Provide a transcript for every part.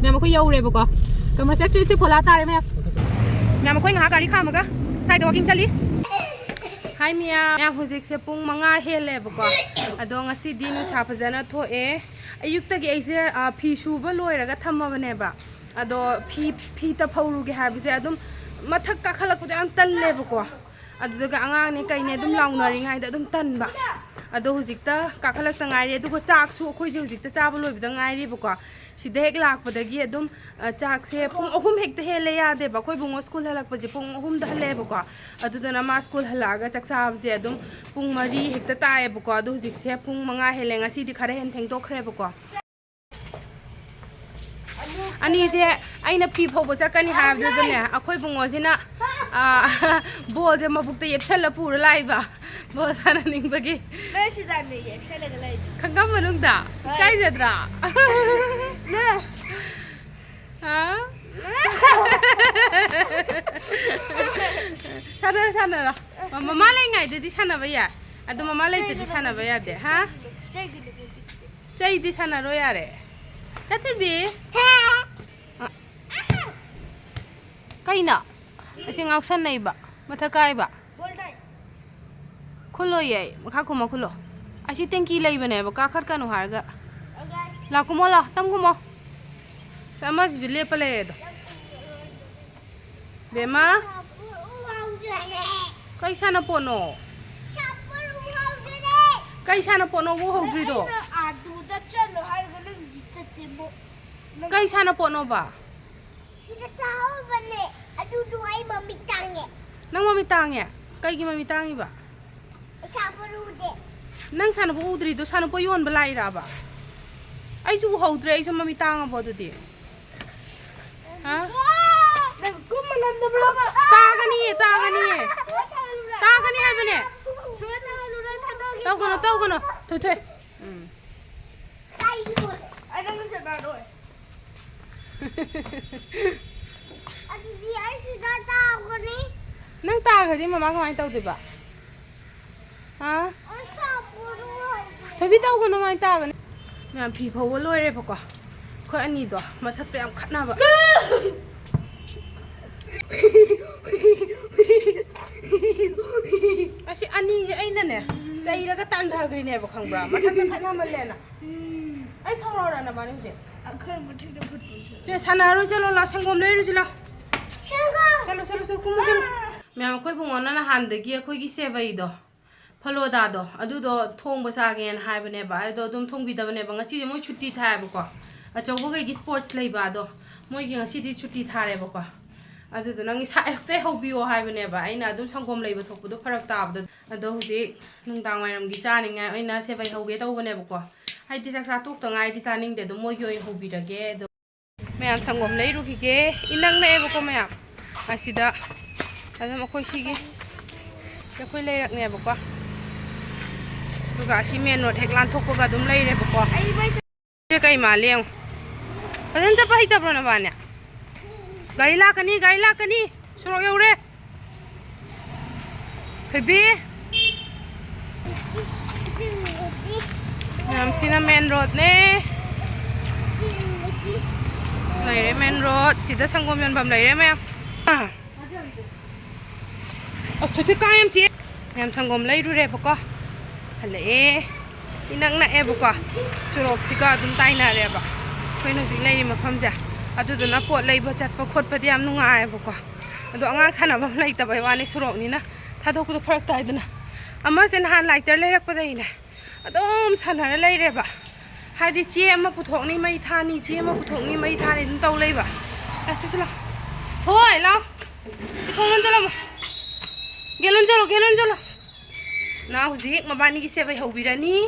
ม่มาคุยเยาว์เลยบอกก็มาเซ็ตสิพอลาตาเลยแม่มาคุยงาการีข้ามก็ใส่ตัวกินชลิให้เมียผู้จิกเสปุ่งมังงาเฮเลยบอกอดงสิดีนุชาพจันทโตอายุตะกี้ไอ้เจ้าพี่ชูบลอยแล้วก็ทำมาวันนี้บ่อดพี่ตะพูรุกหาบิเศษอดมาทักกะขลักกูจะอันตันเลยบอกอดก็อ่างนี่ไก่เนี่ยดุมลองนอริงไงแต่ดุมตันบ่อดจิกตะกะขลักตั้งไงเรียดูก็จากสู้คุยจิกตะจ้าบลอยตั้งไงเรียบอกสิเด็กหลักปดกี้ดุมจากเสียปุ่งอุ้มเฮกเตเฮเลยาเดบคุยบุ้งสกุลหลักปดจีปุ่งอุ้มเดเลยบอกอดตัวน้ำมาสกุลหลักจากสามเสียดุมปุ่งมารีเฮกเตตายบอกดูจิกเสียปุ่งมังงาเฮเลงสิที่ขารเห็นเทงโตเครบอกอันนี้เจ้ไอ้นับพี่พบจากกันนี่หาดูตัวเนี่ยคุยบุ้งสินะบัวจะมาบุกตีเย็บเชลล์ปูร์ไล่บ่บัวสานิงบกี้ไม่ใช่ได้เนี่ยเย็บเชลล์กันเลยขังกำมันนุ่งด่าใช่จัดด่าฮะฉันเหรอมาเล่นไงดิฉันน่ะไปอ่ะอะตัวมาเล่นดิฉันน่ะไปอ่ะเด้ฮะใจดิฉันน่ะรู้อ่ะเด้แล้วที่บีใครน่ะไอ้เสียงเอาฉันไหนบ่มาทักใครบ่คุโลยัยมาข้าคุมาคุโลไอ้ชิเต็งกี้เลยบ่เนี่ยบ่ก้าขัดกันหัวหารกะลาคุโมล่ะตั้มคุโมsama si Julia pale do. Bema? Kai sana pono. Kai sana pono wo ho dri do. Kai sana pono ba? Sida tahu bale. Adu duai mami tangye. Nang mami tangye. Kai gi mami tangi ba? Saparu de. Nang sana po udri do sana po yon balai ra ba. Ai ju ho dri ai sa mami tanga bo do di. Hah? Kau mana ada berapa? Tagan ni apa ni? Tahu kono, tu. Ada masa baru. Aduh dia sudah tahu kan ni? Nang tahu je mama kau main tahu tu ba? Hah? Tapi tahu kono main tahu kan? Memang people waloi re pokok. Kau ani doh, mata tu yang kat napa? Asyik ani je ini ne, cai raga tanda gini ne bukan bra, mata tu kat nama lena. Ay sama orang apa ni je? Akhir mesti dapat pun. Saya sana harus jalan lah, sanggom leh harus jalan. Sanggom. Jalan, kumu jalan. Memang kau bunga na hande kia kau kisah bayi doh. Follow dah doh, adu doh thong besar kian hai bene ba, adu dum thong bida bene bang, asyik mau cuti thai bukan. Coba kayak sports lagi bado, mau yang sih di cuti thare bapa, ada tu nangis saya hobi wahai bener ba, ini adum sanggom lagi betul betul perak tab, ada husi nungdang macam gica nih, ini saya bayi hobi tahu bener bapa, hai di satu tengah di sana nih, ada mau yang hobi lagi, macam sanggom lagi rugi ke, inang nih bapa macam, asyik dah, ada mau kau sih ke, kau lagi nih bapa, juga asyik menurut heklan thokuba adum lagi nih bapa, dia kayak maling. Pasal siapa hitam pernah banyak? Gari lah kani, suruh ya ure. Tapi, nam sini main road ne. Lari main road, sida sanggom yang bam lari macam. Astu tu kaya macam, yang sanggom lari tu re pokok. Hale, inang na pokok. Suruh sika dum tay na re apa. Kau nak sih lagi macam je, aduh tu nak pot lagi baca pokok pada yang nungai pokok, aduh angang sana bang lagi tapi wani surau ni na, thadu aku tu perak tay tu na, amma senhan lagi terlebih pada ini, aduh sana lagi reba, hadi cie amma putok ni mai thani, cie amma putok ni mai thani tu tahu lagi ba, asyik lah, thôi lah, thongan jalan, gelon jalan, nah uzik mabani kisah bayi hobi ni.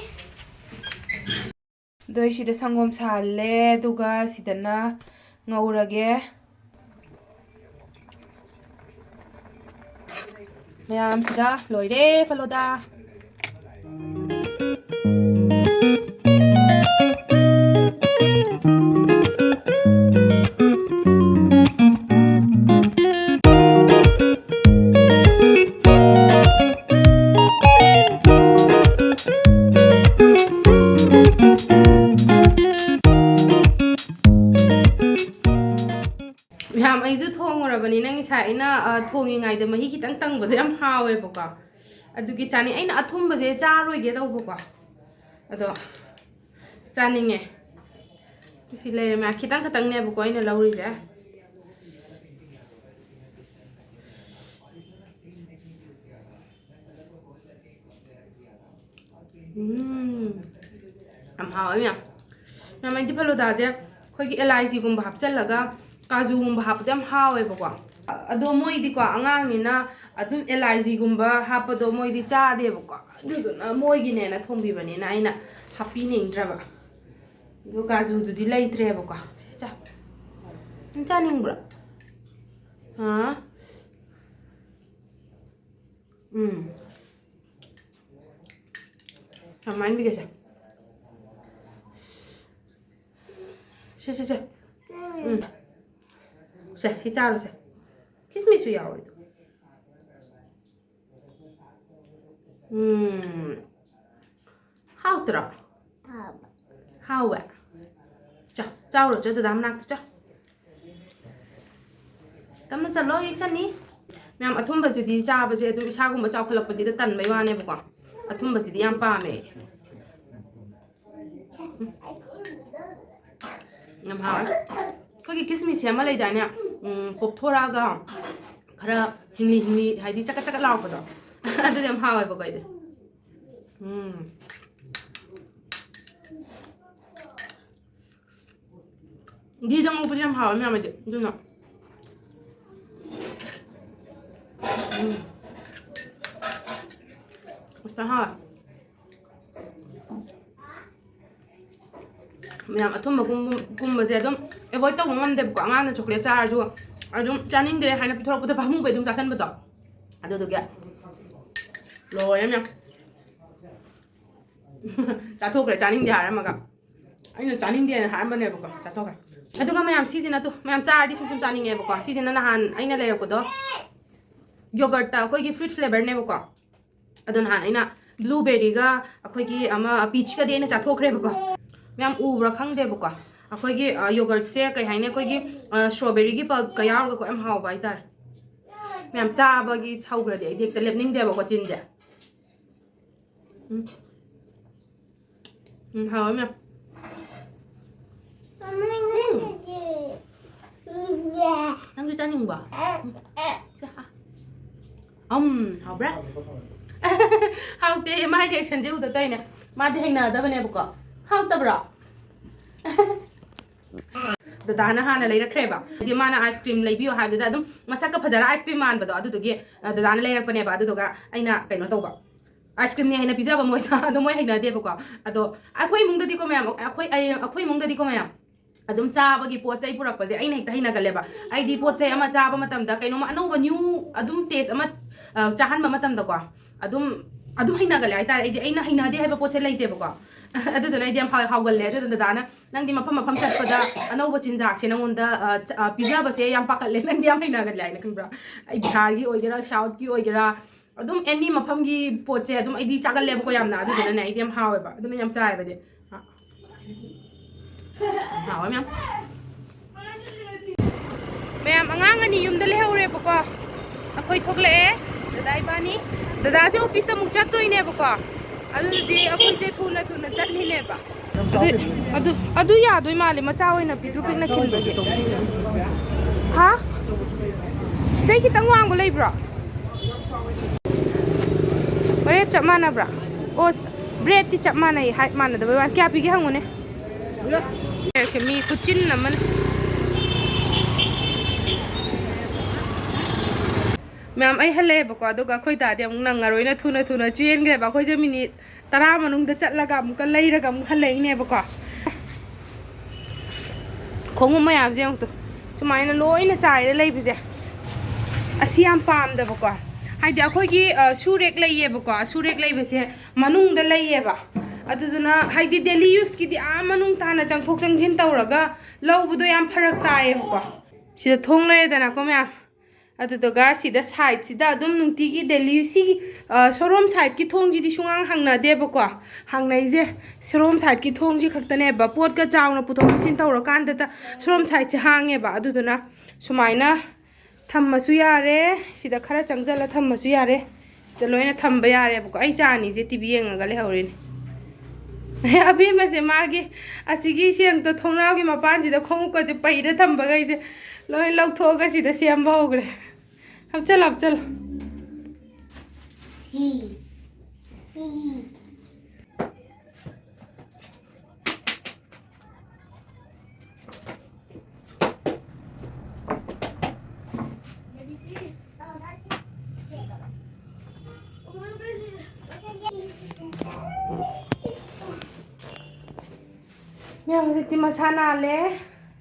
Doi sida sanggom sale duga sidana ngaurage mayam sida loire faloda Ma'am, I just home or a banana is in a tonguing I the Mahiki and tongue with them how a boca. I do get Chani in a tomb was a jar we get over. Ado Channing eh. You see, Lady Makitanka tongue never going a low is there. I'm how I am. Now, my dipolo daja, quick Eliza gum hapselaga, Kazum hap them how ever. Adomoy di qua Angangina, Adum Eliza gumba, hapadomoy di cha de boca. Do not moigin at home even in Ina, happy name driver. Do Kazu to delay Treboca. Channing bra. Huh? Come on, because si charo se. Kiss me so yaw. How tra? How well? Chao rồi cho tôi đám nặng cho. Cảm ơn lỗi ý chân ní. Mẹ mà thun bà chị đi cha bà chị tôi cha cũng bà cháu khởi lập bà chị đã tần mấy hoa nè bà quảng. Thun bà chị đi ăn ba mẹ. Ngắm hào ấy. Có cái kiss me xem mà lấy đại nè. Bột thua ra gà. Khá hình lì hay đi chắc lao bà đó. Tôi đem hào ấy bà quay đi. Đi trong một cái hào mẹ mày được nào. Cái hào mẹ mà thùng mà cùng mà dễ đúng em với tôi cũng ăn đẹp quá ngon là chocolate char rồi đúng Channing để hai năm thôi bữa hôm về đúng chắc chắn bữa đó được kìa rồi em nhá chả thôi cái Channing để hai mà gặp anh là Channing để hai bên này bữa chả thôi cái tôi mày làm season nào tôi mày làm char đi xong Channing nghe bữa season nào han anh là lấy được đó yogurt ta कोई की fruit flavor ने बको अदन हान इना blueberry ga अखोई की अमा peach का देने chtkhre बको मैम उब्रा खंग दे बको अखोई की yogurt से कई हाइने कोई की strawberry की पल्प का यार को एम हाउ बाई तार मैम चा बगी छाउ कर दे देख तलेब निंग दे बको चिन जे हाउ मैम nang kita ning ba how bra how te mai reaction je uda tai ne ma de hina da bane buka how ta bra da dana hana lai rakhre ba di mana ice cream lai biyo ha da dum masak ka phajara ice cream man ba do adu to ge da dana lai rakpane ba adu to ga aina kaino to ba ice cream ne hina pizza ba moi ta do moi hina de buka ado akhoi mung da di ko mayam akhoi mung da di ko mayam adum cha bagi pot chai purak pa je ai nei ta hina gale ba ai di pot chai ama cha ba matam da kaino ma anu ba new adum taste ama chahan ba matam da ko adum hina gale ai ta ai di ai na hina de hai ba pot chai lai te ba ko adu da nai di am ha gale adu da na nang di mafam chat pa da anu ba chinjak se nang onda pizza ba se yam pa kale nang di am hina gale ai na kan bra ai bihar gi oi gera south gi oi gera adum any mafam gi pot chai adum ai di cha gale ba ko yam na adu da nai di am ha ba adum yam sai ba de hảo em mẹ Angang anh yum dale hore bako akhoi thokle dada ibani dada se office mu chat toi ne bako adu di akhoi je thuna chat ni ne ba adu ya doi mali ma cha oina pidu pik na kin ba ge ha stay ki tangwang bo lei bro ore chap mana bra o bread ti chap mana hi height mana da ba kya pi ge hangone se mi kuchin naman ma'am आई हले बको अदुगा खोई तादे अमुक नंगारोइना थुना chain grey बा खोई जे minute 10 मनुंग the चटलागा अमुक लैरगा अमुक हलेइने बको खोंगु मयाम जे अमुक सुमाइना लोइना चाइरे लैबजे असि याम पाम द बको हाइदे अखोइगी सुरेक लैये बको सुरेक लैबसे मनुंग द लैये बा अदुदुना हाइदे डेली यूज की आ मनुंग ताना चंगथोक चंगजिन तौरगा लौबदो याम फरक ताए बको सिदा थोंग लैदना को मैम ꯑꯗꯨꯗꯨꯒ ꯁꯤꯗ ꯁꯥꯏꯗꯁꯤꯗ ꯑꯗꯨꯝ ꯅꯨꯡꯇꯤꯒꯤ ꯗꯦꯂꯤ ꯁꯤꯒꯤ ꯁꯣꯔꯣꯝ ꯁꯥꯏꯗꯀꯤ ꯊꯣꯡꯁꯤꯗꯤ ꯁꯨꯡꯍꯥꯡ ꯍꯥꯡꯅꯗꯦꯕꯀꯣ ꯍꯥꯡꯅꯩꯁꯦ ꯁꯣꯔꯣꯝ ꯁꯥꯏꯗꯀꯤ ꯊꯣꯡꯁꯤ ꯈꯛꯇꯅꯦꯕ ꯄꯣꯠꯀ ꯆꯥꯎꯅ ꯄꯨꯊꯣꯛ ꯄꯨꯁꯤꯟ ꯇꯧꯔꯀꯥꯟꯗ ꯁꯣꯔꯣꯝ ꯁꯥꯏꯗꯁꯦ ꯍꯥꯡꯉꯦꯕ ꯑꯗꯨꯗꯨꯅ ꯁꯨꯃꯥꯏꯅ ꯊꯝꯃꯁꯨ ꯌꯥꯔꯦ ꯁꯤꯗ ꯈꯔ ꯆꯪꯁꯤꯜꯂ ꯊꯝꯃꯁꯨ ꯌꯥꯔꯦ ꯁꯤꯗ ꯂꯣꯏꯅ ꯊꯝꯕ ꯌꯥꯔꯦꯕꯀꯣ ꯑꯩ ꯆꯥꯅꯤꯁꯦ ꯇꯤꯚꯤ ꯌꯦꯡꯉꯒ ꯂꯩꯍꯧꯔꯤꯅꯦ ꯑꯕꯦꯝꯃꯁꯦ ꯃꯥꯒꯤ ꯑꯁꯤꯒꯤ ꯁꯦꯡꯇ ꯊꯣꯡꯅꯥꯎꯒꯤ ꯃꯄꯥꯟꯁꯤꯗ ꯈꯣꯡꯎꯞꯀꯁꯦ ꯄꯩꯔ ꯊꯝꯕꯈꯩꯁꯦ ꯂꯣꯏ ꯂꯧꯊꯣꯛꯑꯒ ꯁꯤꯗ ꯁꯦꯝꯕ ꯍꯧꯈ꯭ꯔꯦ ꯍꯥꯞꯆꯜꯂꯣ ꯍꯥꯞꯆꯜꯂꯣ ꯃꯌꯥꯝ ꯍꯧꯖꯤꯛꯇꯤ ꯃꯁꯥ ꯅꯥꯜꯂꯦ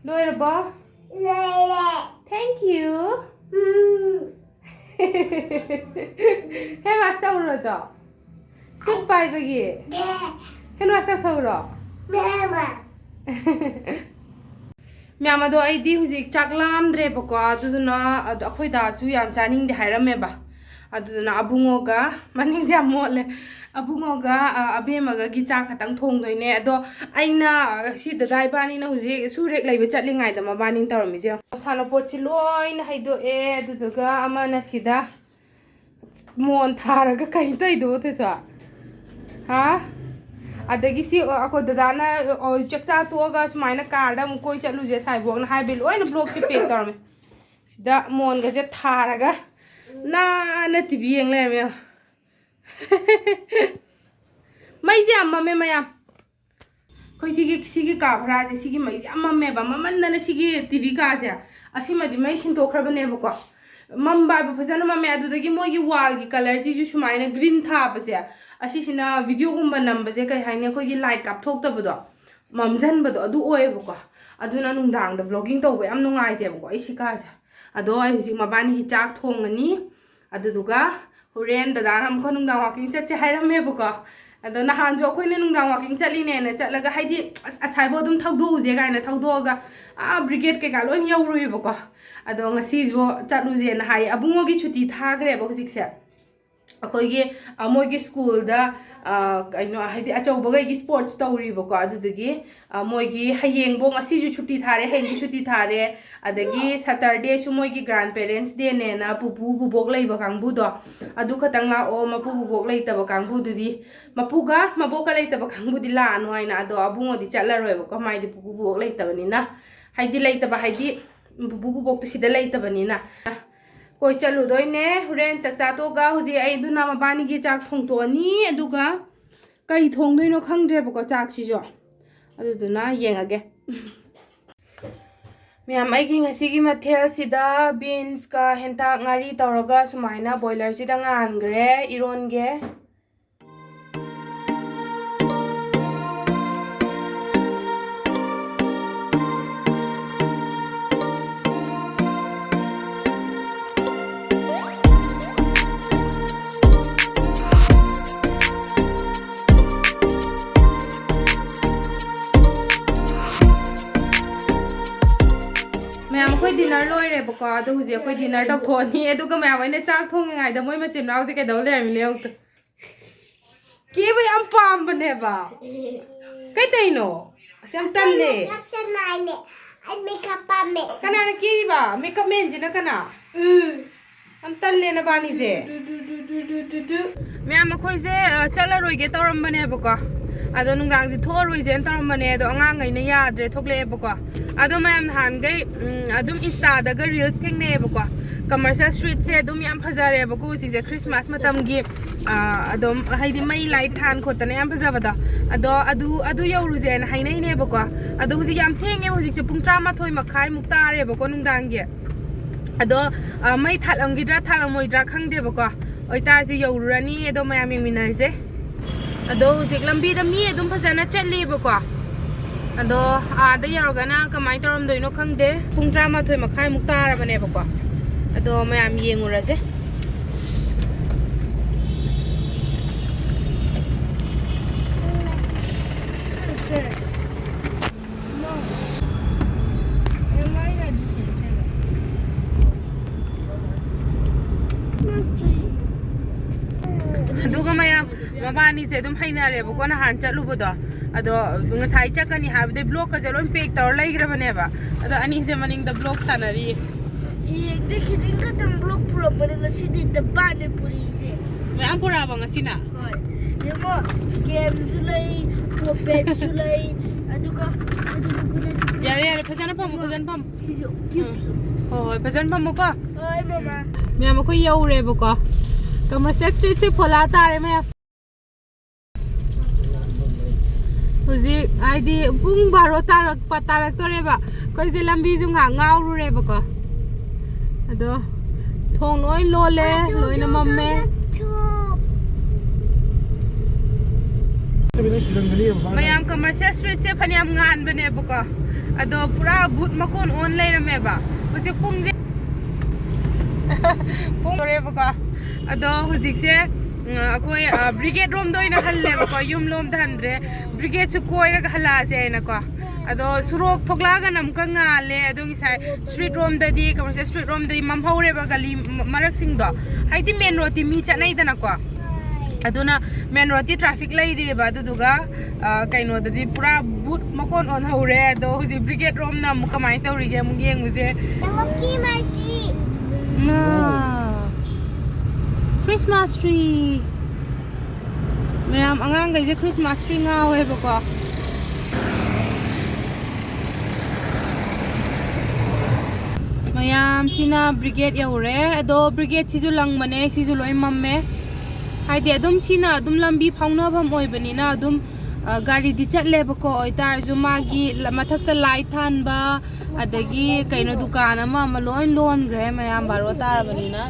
ꯂꯣꯏꯔꯕꯣ ꯊꯦꯡꯛ ꯌꯨ ꯍꯦꯟ ꯋꯥꯁ ꯇꯧꯔꯨꯔꯣ ꯁꯨꯁ ꯄꯥꯏꯕꯒꯤ ꯍꯦꯟ ꯋꯥꯁ ꯇꯧꯊꯣꯛꯎꯔꯣ ꯃꯌꯥꯝ ꯑꯗꯣ ꯑꯩꯗꯤ ꯍꯧꯖꯤꯛ ꯆꯥꯛ ꯂꯥꯝꯗ꯭ꯔꯦꯕꯀꯣ ꯑꯗꯨꯗꯨꯅ ꯑꯩꯈꯣꯏ ꯗꯥꯁꯨ ꯌꯥꯝ ꯆꯥꯅꯤꯡꯗꯦ ꯍꯥꯏꯔꯝꯃꯦꯕ ꯑꯗꯨꯗꯨꯅ ꯑꯕꯨꯡꯉꯣꯒ ꯃꯅꯤꯡꯁꯦ ꯌꯥꯝ ꯃꯣꯠꯂꯦ ꯑꯕꯨꯡꯉꯣꯒ ꯑꯕꯦꯝꯃꯒꯒꯤ ꯆꯥꯛ ꯈꯛꯇꯪ ꯊꯣꯡꯗꯣꯏꯅꯦ ꯑꯗꯣ ꯑꯩꯅ ꯁꯤ ꯗꯗꯥ ꯏꯕꯥꯅꯤꯅ ꯍꯧꯖꯤꯛ ꯁꯨꯔꯦꯛ ꯂꯩꯕ ꯆꯠꯂꯤꯉꯩꯗ ꯃꯕꯥꯅꯤꯅ ꯇꯧꯔꯝꯃꯤꯁꯦ ꯁꯥꯟꯅꯄꯣꯠꯁꯤ ꯂꯣꯏꯅ ꯍꯩꯗꯣꯛꯑꯦ ꯑꯗꯨꯗꯨꯒ ꯑꯃꯅ ꯁꯤꯗ ꯃꯣꯟ ꯊꯥꯔꯒ ꯀꯩ ꯇꯧꯏꯗꯣ ꯇꯣꯏꯗꯣ ꯍꯥ ꯑꯗꯒꯤ ꯁꯤ ꯑꯩꯈꯣꯏ ꯗꯗꯥꯅ ꯆꯥꯛꯆꯥ ꯇꯣꯛꯑꯒ ꯁꯨꯃꯥꯏꯅ ꯀꯥꯔꯗ ꯑꯃꯨꯛ ꯀꯣꯏ ꯆꯠꯂꯨꯁꯦ ꯁꯥꯏꯕꯣꯛꯅ ꯍꯥꯏꯕꯩ ꯂꯣꯏꯅ ꯕ꯭ꯂꯣꯛꯁꯦ ꯄꯦꯛ ꯇꯧꯔꯝꯃꯦ ꯁꯤꯗ ꯃꯣꯟꯒꯁꯦ ꯊꯥꯔꯒ ꯅꯥꯟꯅ ꯇꯤꯚꯤ ꯌꯦꯡ ꯂꯩꯔꯝꯃꯦ ꯃꯩꯁꯦ ꯌꯥꯝ ꯃꯝꯃꯦ ꯃꯌꯥꯝ ꯑꯩꯈꯣই ꯁꯤꯒꯤ ꯀꯥ ꯚꯔꯥꯁꯦ ꯁꯤꯒꯤ ꯃꯩꯁꯦ ꯌꯥꯝ ꯃꯝꯃꯦꯕ ꯃꯃꯟꯗꯅ ꯁꯤꯒꯤ ꯇꯤꯚꯤ ꯀꯥꯁꯦ ꯑꯁꯤꯃꯗꯤ ꯃꯩ ꯁꯤꯟꯗꯣꯛꯈ꯭ꯔꯕꯅꯦꯕꯀꯣ ꯃꯝꯕ ꯍꯥꯏꯕ ꯐꯖꯅ ꯃꯝꯃꯦ ꯑꯗꯨꯗꯒꯤ ꯃꯣꯏꯒꯤ ꯋꯥꯜꯒꯤ ꯀꯂꯔꯁꯤꯁꯨ ꯁꯨꯃꯥꯏꯅ ꯒ꯭ꯔꯤꯟ ꯊꯥꯕꯁꯦ ꯑꯁꯤꯁꯤꯅ ꯚꯤꯗꯤꯑꯣꯒꯨꯝꯕ ꯅꯝꯕꯁꯦ ꯀꯩ ꯍꯥꯏꯅꯤ ꯑꯩꯈꯣꯏꯒꯤ ꯂꯥꯏꯠ ꯀꯥꯞꯊꯣꯛꯇꯕꯗꯣ ꯃꯝꯖꯟꯕꯗꯣ ꯑꯗꯨ ꯑꯣꯏꯌꯦꯕꯀꯣ ꯑꯗꯨꯅ ꯅꯨꯡꯗꯥꯡꯗ ꯚ꯭ꯂꯣꯒꯤꯡ ꯇꯧꯕ ꯌꯥꯝ ꯅꯨꯡꯉꯥꯏꯇꯦꯕꯀꯣ ꯑꯩ ꯁꯤ ꯀꯥꯁꯦ ꯑꯗꯣ ꯑꯩ ꯍꯧꯖꯤꯛ ꯃꯕꯥꯅꯤꯒꯤ ꯆꯥꯛ ꯊꯣꯡꯉꯅꯤ ꯑꯗꯨꯗꯨꯒ ꯍꯣꯔꯦꯟ ꯗꯗꯥꯅ ꯑꯃꯨꯛꯀ ꯅꯨꯡꯗꯥꯡ ꯋꯥꯀꯤꯡ ꯆꯠꯁꯦ ꯍꯥꯏꯔꯝꯃꯦꯕꯀꯣ ꯑꯗꯣ ꯅꯍꯥꯟꯁꯨ ꯑꯩꯈꯣꯏꯅ ꯅꯨꯡꯗꯥꯡ ꯋꯥꯀꯤꯡ ꯆꯠꯂꯤꯅꯦꯅ ꯆꯠꯂꯒ ꯍꯥꯏꯗꯤ ꯑꯁꯥꯏꯐꯥꯎ ꯑꯗꯨꯝ ꯊꯧꯗꯣꯛꯎꯁꯦ ꯀꯥꯏꯅ ꯊꯧꯗꯣꯛꯑꯒ ꯕ꯭ꯔꯤꯒꯦꯗ ꯀꯩꯀꯥ ꯂꯣꯏ ꯌꯧꯔꯨꯏꯕꯀꯣ ꯑꯗꯣ ꯉꯁꯤꯁꯨ ꯆꯠꯂꯨꯁꯦꯅ ꯍꯥꯏꯌꯦ ꯑꯕꯨꯡꯉꯣꯒꯤ ꯁꯨꯇꯤ ꯊꯥꯈ꯭ꯔꯦꯕ ꯍꯧꯖꯤꯛꯁꯦ ꯑꯩꯈꯣꯏꯒꯤ ꯃꯣꯏꯒꯤ ꯁ꯭ꯀꯨꯜꯗ ꯀꯩꯅꯣ ꯍꯥꯏꯗꯤ ꯑꯆꯧꯕꯈꯩꯒꯤ ꯁ꯭ꯄꯣꯔꯠꯁ ꯇꯧꯔꯤꯕꯀꯣ ꯑꯗꯨꯗꯨꯒꯤ ꯃꯣꯏꯒꯤ ꯍꯌꯦꯡꯕꯣ ꯉꯁꯤꯁꯨ ꯁꯨꯇꯤ ꯊꯥꯔꯦ ꯍꯌꯦꯡꯁꯨ ꯁꯨꯇꯤ ꯊꯥꯔꯦ ꯑꯗꯒꯤ ꯁꯇꯔꯗꯦꯁꯨ ꯃꯣꯏꯒꯤ ꯒ꯭ꯔꯥꯟ ꯄꯦꯔꯦꯟꯁ ꯗꯦꯅꯦꯅ ꯄꯨꯄꯨ ꯕꯨꯕꯣꯛ ꯂꯩꯕ ꯀꯥꯡꯕꯨꯗꯣ ꯑꯗꯨ ꯈꯛꯇꯪ ꯂꯥꯛꯑꯣ ꯃꯄꯨ ꯕꯨꯕꯣꯛ ꯂꯩꯇꯕ ꯀꯥꯡꯕꯨꯗꯨꯗꯤ ꯃꯄꯨꯒ ꯃꯕꯣꯛꯀ ꯂꯩꯇꯕ ꯀꯥꯡꯕꯨꯗꯤ ꯂꯥꯛꯑꯅꯨ ꯍꯥꯏꯅ ꯑꯗꯣ ꯑꯕꯨꯡꯉꯣꯗꯤ ꯆꯠꯂꯔꯣꯏꯕꯀꯣ ꯃꯥꯏꯗꯤ ꯄꯨꯄꯨ ꯕꯨꯕꯣꯛ ꯂꯩꯇꯕꯅꯤꯅ ꯍꯥꯏꯗꯤ ꯂꯩꯇꯕ ꯍꯥꯏꯗꯤ ꯄꯨꯄꯨ ꯕꯨꯕꯣꯛꯇꯨ ꯁꯤꯗ ꯂꯩꯇꯕꯅꯤꯅ ꯀꯣꯏ ꯆꯠꯂꯨꯗꯣꯏꯅꯦ ꯍꯣꯔꯦꯟ ꯆꯥꯛꯆꯥ ꯇꯣꯛꯑꯒ ꯍꯧꯖꯤꯛ ꯑꯩ ꯑꯗꯨꯅ ꯃꯕꯥꯅꯤꯒꯤ ꯆꯥꯛ ꯊꯣꯡꯇꯣꯛꯑꯅꯤ ꯑꯗꯨꯒ ꯀꯩ ꯊꯣꯡꯗꯣꯏꯅꯣ ꯈꯪꯗ꯭ꯔꯦꯕꯀꯣ ꯆꯥꯛꯁꯤꯁꯨ ꯑꯗꯨꯗꯨꯅ ꯌꯦꯡꯉꯒꯦ ꯃꯌꯥꯝ ꯑꯩꯒꯤ ꯉꯁꯤꯒꯤ ꯃꯊꯦꯜꯁꯤꯗ ꯕꯤꯟꯁꯀ ꯍꯦꯟꯇꯥꯛ ꯉꯥꯔꯤ ꯇꯧꯔꯒ ꯁꯨꯃꯥꯏꯅ ꯕꯣꯏꯂꯔꯁꯤꯗ ꯉꯥꯟꯈ꯭ꯔꯦ ꯏꯔꯣꯟꯒꯦ dinner loirebako adu huji akoi dinner tok thoni aduga mayam aina chak thongai da moi machin naw je kai daw lermi le ot ke ba yam pam bane ba kai taino asam talle ai makeup pame kana na ki ba makeup men jina kana am talle na bani je mayam akoi je chala roi ge tawram bane bako ado nungdang ji thoroi je tawram bane ado angang ngai na yadre thokle bako ado mayam han gai adum insta daga reels thengne bako commercial street se adum yam phajare bako si je christmas matam gi adum haidi mai light than khotane yam phajabada ado yoru je na hainai ne bako ado huji yam thenge huji se pung 13 makhai muktare bako nungdang gi ado mai thalamgidra thalamoidra khangde bako oitar ji yorurani ado mayam yengminar je ado huji lambi da mi adum phajana chatli bako ado ada yarogana kamai torom doino khangde pung 13 makhai muk tarabane bako ado mayam yenguraje mabani se dum hainare bu ko na han chatlu bodo ado ngasai chakani habde block ka jalon pek tor lai gra bane ba ado ani se maning da block sanari de khiding ka tam block pura mane ngasi di dabba ne puri se me am pura ba ngasina hoi yemo game sulai popet sulai aduga yare yare phajana pam sijo kips hoi phajana pam ko hoi mama me am ko yaure ba ko commercial street se phola tare me Huzi ID pung baro tarak tore ba ko je lambi ju nga ngau re ba ko ado thong loi lole loi na mamme mayam commercial street se phaniam ngan bane ba ko ado pura but makon online me ba huzi pung je pung re ba ko ado huzi se akoi brigade room doina halle ba ko yum lom dhandre brigade chu koira ga hala se na ko ado surok thokla ga nam ka ngale ado ngisai street room da di commercial street room da mam hore ba gali marak sing do haiti main road ti mi cha nai da na ko aduna main road ti traffic lai re ba du duga kaino da di pura but makon on hore ado huji brigade room na mu kamai tawri ge mu yeng mu se lucky marty Christmas tree Mayam angang gai je Christmas tree ngau he ba ko Mayam sina brigade yaure ado brigade si ju lang mane si ju loi mamme hai de adum sina adum lambi phauna bam oi bani na adum gari di chatle ba ko oi tar ju magi mathak ta lai than ba adagi kaino dukan ama maloi lon gre mayam baro tar bani na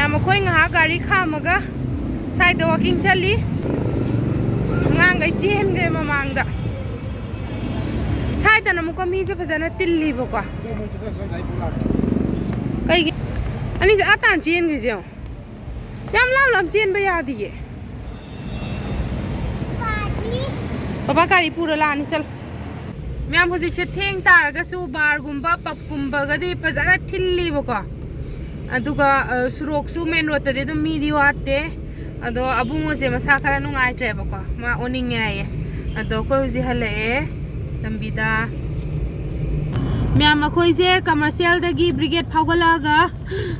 Mama koi nga gari khamaga side walking chali ngang gai chen gre mamang da side na muka mi se phajana tilli bo ko kai ani se atan chen gre je yam lam chen ba ya di ye papa gari pura la ni sal myam hojik se theng tar ga su bar gumba pap gumba ga di phajana tilli bo ko aduga surok su main road ta de dum mi di watte ado abungo je masa khara nu ngai tre ba ko ma oning ngai ado ko ji hale e lambida myam khoi je commercial da gi brigade phagala ga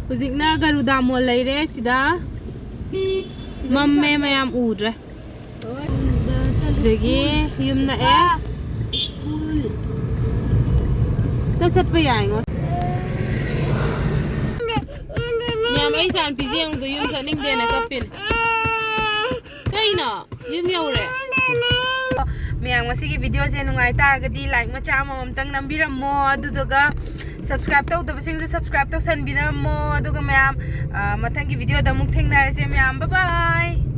hujikna garuda mol leire sida mamme mayam udre degi yumna e ta sat pa yai ngo May san pizeng do yum sa ning de na kapil kay na yum yaure mayang masigi video je nungai tar ga di like ma cha ma tang nambiram mo aduga subscribe tau da basing subscribe tau san binar mo aduga mayam mathang gi video da muk theng na se mayam bye bye